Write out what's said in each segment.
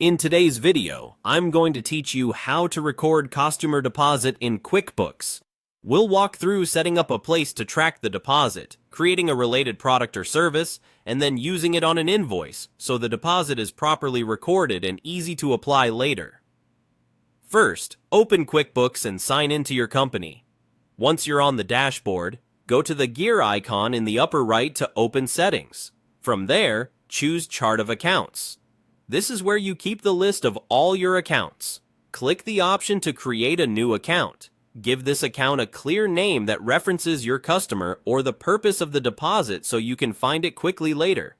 In today's video, I'm going to teach you how to record customer deposit in QuickBooks. We'll walk through setting up a place to track the deposit, creating a related product or service, and then using it on an invoice so the deposit is properly recorded and easy to apply later. First, open QuickBooks and sign into your company. Once you're on the dashboard, go to the gear icon in the upper right to open Settings. From there, choose Chart of Accounts. This is where you keep the list of all your accounts. Click the option to create a new account. Give this account a clear name that references your customer or the purpose of the deposit so you can find it quickly later.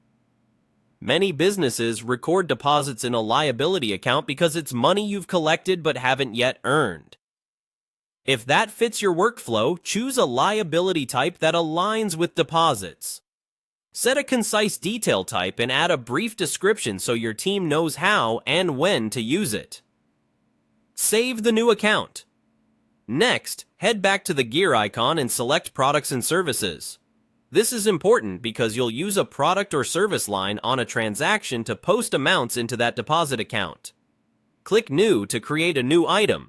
Many businesses record deposits in a liability account because it's money you've collected but haven't yet earned. If that fits your workflow, choose a liability type that aligns with deposits. Set a concise detail type and add a brief description so your team knows how and when to use it. Save the new account. Next, head back to the gear icon and select Products and Services. This is important because you'll use a product or service line on a transaction to post amounts into that deposit account. Click New to create a new item.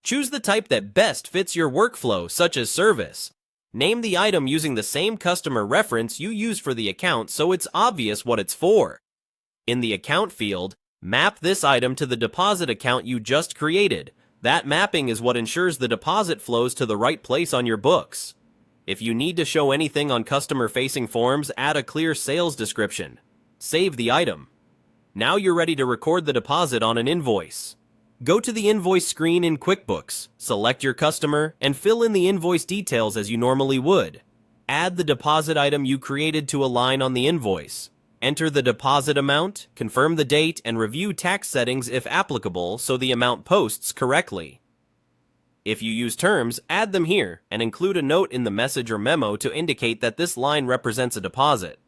Choose the type that best fits your workflow, such as service. Name the item using the same customer reference you use for the account so it's obvious what it's for. In the account field, map this item to the deposit account you just created. That mapping is what ensures the deposit flows to the right place on your books. If you need to show anything on customer-facing forms, add a clear sales description. Save the item. Now you're ready to record the deposit on an invoice. Go to the invoice screen in QuickBooks, select your customer, and fill in the invoice details as you normally would. Add the deposit item you created to a line on the invoice. Enter the deposit amount, confirm the date, and review tax settings if applicable so the amount posts correctly. If you use terms, add them here and include a note in the message or memo to indicate that this line represents a deposit.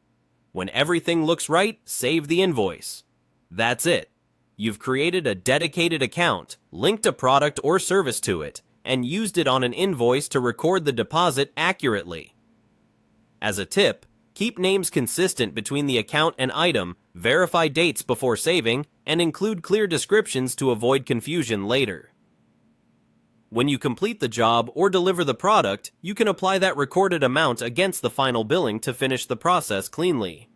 When everything looks right, save the invoice. That's it. You've created a dedicated account, linked a product or service to it, and used it on an invoice to record the deposit accurately. As a tip, keep names consistent between the account and item, verify dates before saving, and include clear descriptions to avoid confusion later. When you complete the job or deliver the product, you can apply that recorded amount against the final billing to finish the process cleanly.